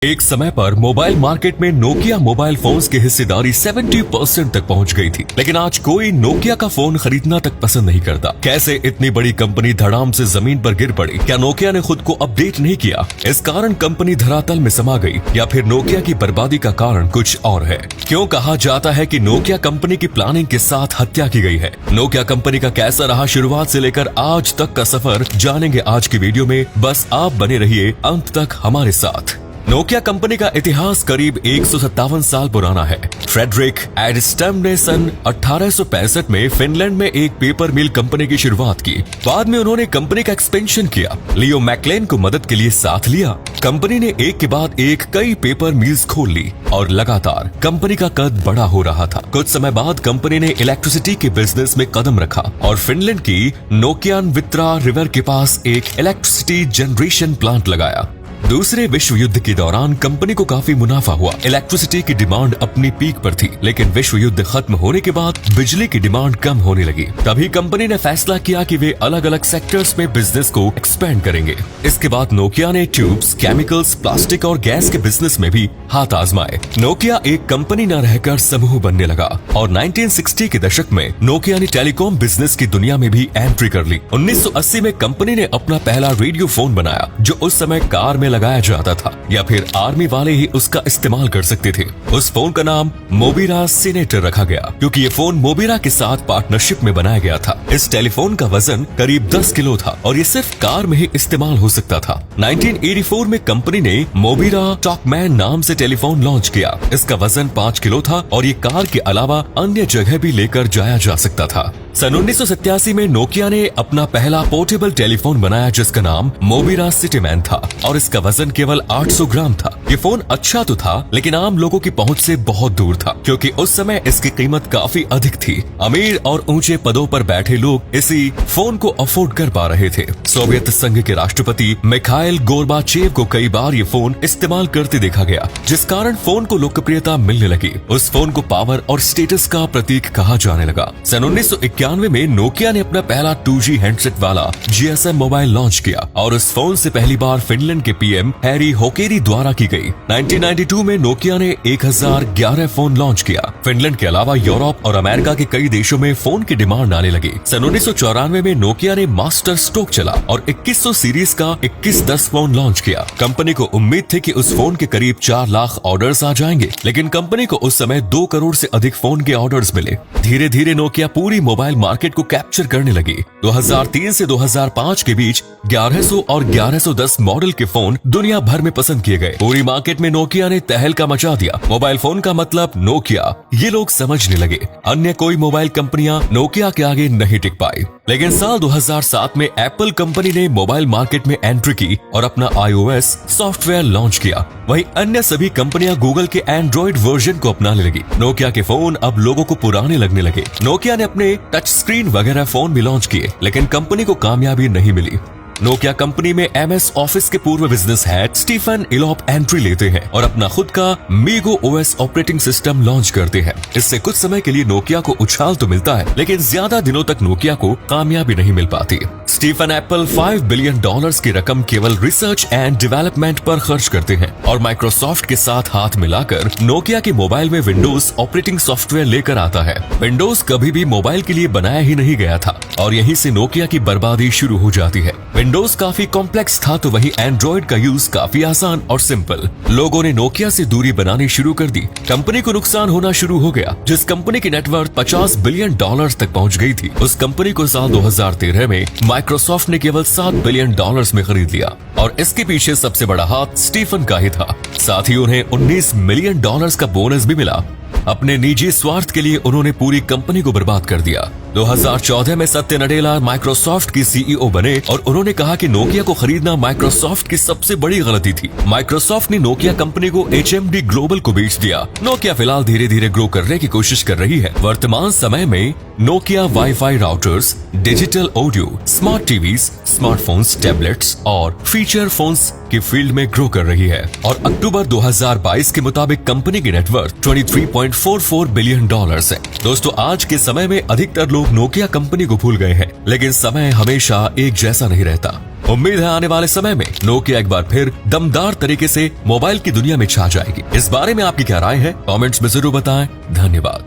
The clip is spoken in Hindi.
एक समय पर मोबाइल मार्केट में नोकिया मोबाइल फोन्स की हिस्सेदारी 70% तक पहुंच गई थी, लेकिन आज कोई नोकिया का फोन खरीदना तक पसंद नहीं करता। कैसे इतनी बड़ी कंपनी धड़ाम से जमीन पर गिर पड़ी? क्या नोकिया ने खुद को अपडेट नहीं किया, इस कारण कंपनी धरातल में समा गई, या फिर नोकिया की बर्बादी का कारण कुछ और है? क्यों कहा जाता है कि नोकिया कंपनी की प्लानिंग के साथ हत्या की गई है? नोकिया कंपनी का कैसा रहा शुरुआत से लेकर आज तक का सफर, जानेंगे आज की वीडियो में। बस आप बने रहिए अंत तक हमारे साथ। नोकिया कंपनी का इतिहास करीब 157 साल पुराना है। फ्रेडरिक एडस्टम ने सन 1865 में फिनलैंड में एक पेपर मिल कंपनी की शुरुआत की। बाद में उन्होंने कंपनी का एक्सपेंशन किया। लियो मैकलेन को मदद के लिए साथ लिया। कंपनी ने एक के बाद एक कई पेपर मिल्स खोल ली और लगातार कंपनी का कद बड़ा हो रहा था। कुछ समय बाद कंपनी ने इलेक्ट्रिसिटी के बिजनेस में कदम रखा और फिनलैंड की नोकियान वित्रा रिवर के पास एक इलेक्ट्रिसिटी जनरेशन प्लांट लगाया। दूसरे विश्व युद्ध के दौरान कंपनी को काफी मुनाफा हुआ। इलेक्ट्रिसिटी की डिमांड अपनी पीक पर थी, लेकिन विश्व युद्ध खत्म होने के बाद बिजली की डिमांड कम होने लगी। तभी कंपनी ने फैसला किया कि वे अलग अलग सेक्टर्स में बिजनेस को एक्सपेंड करेंगे। इसके बाद नोकिया ने ट्यूब्स, केमिकल्स, प्लास्टिक और गैस के बिजनेस में भी हाथ आजमाए। नोकिया एक कंपनी न रहकर समूह बनने लगा और 1960 के दशक में नोकिया ने टेलीकॉम बिजनेस की दुनिया में भी एंट्री कर ली। 1980 में कंपनी ने अपना पहला रेडियो फोन बनाया, जो उस समय कार में लगाया जाता था या फिर आर्मी वाले ही उसका इस्तेमाल कर सकते थे। उस फोन का नाम मोबिरा सीनेटर रखा गया, क्योंकि ये फोन मोबिरा के साथ पार्टनरशिप में बनाया गया था। इस टेलीफोन का वजन करीब 10 किलो था और ये सिर्फ कार में ही इस्तेमाल हो सकता था। 1984 में कंपनी ने मोबिरा टॉकमैन नाम से टेलीफोन लॉन्च किया। इसका वजन 5 किलो था और ये कार के अलावा अन्य जगह भी लेकर जाया जा सकता था। सन 1987 में नोकिया ने अपना पहला पोर्टेबल टेलीफोन बनाया, जिसका नाम मोबिरा सिटीमैन था और इसका वजन केवल 800 ग्राम था। ये फोन अच्छा तो था, लेकिन आम लोगों की पहुंच से बहुत दूर था, क्योंकि उस समय इसकी कीमत काफी अधिक थी। अमीर और ऊंचे पदों पर बैठे लोग इसी फोन को अफोर्ड कर पा रहे थे। सोवियत संघ के राष्ट्रपति मिखाइल गोर्बाचेव को कई बार ये फोन इस्तेमाल करते देखा गया, जिस कारण फोन को लोकप्रियता मिलने लगी। उस फोन को पावर और स्टेटस का प्रतीक कहा जाने लगा। सन 1991 में नोकिया ने अपना पहला 2G हैंडसेट वाला GSM मोबाइल लॉन्च किया और उस फोन से पहली बार फिनलैंड के पीएम हैरी होकेरी द्वारा की गई। 1992 में नोकिया ने 1011 फोन लॉन्च किया। फिनलैंड के अलावा यूरोप और अमेरिका के कई देशों में फोन की डिमांड आने लगी। सन 1994 में नोकिया ने मास्टर स्टॉक चला और 2100 सीरीज का 2110 फोन लॉन्च किया। कंपनी को उम्मीद थी कि उस फोन के करीब 4 लाख ऑर्डर्स आ जाएंगे, लेकिन कंपनी को उस समय 2 करोड़ से अधिक फोन के ऑर्डर्स मिले। धीरे धीरे नोकिया पूरी मोबाइल मार्केट को कैप्चर करने लगी। 2003 से 2005 के बीच 1100 और 1110 मॉडल के फोन दुनिया भर में पसंद किए गए। पूरी मार्केट में नोकिया ने तहलका मचा दिया। मोबाइल फोन का मतलब नोकिया, ये लोग समझने लगे। अन्य कोई मोबाइल कंपनियां नोकिया के आगे नहीं टिक पाई। लेकिन साल 2007 में एप्पल कंपनी ने मोबाइल मार्केट में एंट्री की और अपना iOS सॉफ्टवेयर लॉन्च किया। वहीं अन्य सभी कंपनियां गूगल के एंड्रॉइड वर्जन को अपनाने लगी। नोकिया के फोन अब लोगों को पुराने लगने लगे। नोकिया ने अपने टच स्क्रीन वगैरह फोन भी लॉन्च किए, लेकिन कंपनी को कामयाबी नहीं मिली। नोकिया कंपनी में MS ऑफिस के पूर्व बिजनेस हेड स्टीफन इलॉप एंट्री लेते हैं और अपना खुद का MeeGo OS operating system launch करते हैं। इससे कुछ समय के लिए नोकिया को उछाल तो मिलता है, लेकिन ज्यादा दिनों तक नोकिया को कामयाबी नहीं मिल पाती। स्टीफन एप्पल $5 बिलियन की रकम केवल रिसर्च एंड डेवलपमेंट पर खर्च करते हैं और माइक्रोसॉफ्ट के साथ हाथ मिलाकर नोकिया के मोबाइल में विंडोज ऑपरेटिंग सॉफ्टवेयर लेकर आता है। विंडोज कभी भी मोबाइल के लिए बनाया ही नहीं गया था और यहीं से नोकिया की बर्बादी शुरू हो जाती है। विंडोज काफी कॉम्प्लेक्स था, तो वही एंड्रॉइड का यूज काफी आसान और सिंपल। लोगों ने नोकिया से दूरी बनानी शुरू कर दी। कंपनी को नुकसान होना शुरू हो गया। जिस कंपनी की नेटवर्थ $50 बिलियन तक पहुंच गई थी, उस कंपनी को साल 2013 में माइक्रोसॉफ्ट ने केवल $7 बिलियन में खरीद लिया और इसके पीछे सबसे बड़ा हाथ स्टीफन का ही था। साथ ही उन्हें $19 मिलियन का बोनस भी मिला। अपने निजी स्वार्थ के लिए उन्होंने पूरी कंपनी को बर्बाद कर दिया। 2014 में सत्य नडेला माइक्रोसॉफ्ट की CEO बने और उन्होंने कहा कि नोकिया को खरीदना माइक्रोसॉफ्ट की सबसे बड़ी गलती थी। माइक्रोसॉफ्ट ने नोकिया कंपनी को HMD ग्लोबल को बेच दिया। नोकिया फिलहाल धीरे धीरे ग्रो करने की कोशिश कर रही है। वर्तमान समय में Nokia wifi routers, digital audio, smart TVs, smartphones, tablets और फीचर फोन्स की फील्ड में ग्रो कर रही है और अक्टूबर 2022 के मुताबिक कंपनी की नेटवर्थ $23.44 बिलियन है। दोस्तों, आज के समय में अधिकतर लोग नोकिया कंपनी को भूल गए हैं, लेकिन समय हमेशा एक जैसा नहीं रहता। उम्मीद है आने वाले समय में नोकिया एक बार फिर दमदार तरीके से मोबाइल की दुनिया में छा जाएगी। इस बारे में आपकी क्या राय है? कमेंट्स में जरूर बताएं। धन्यवाद।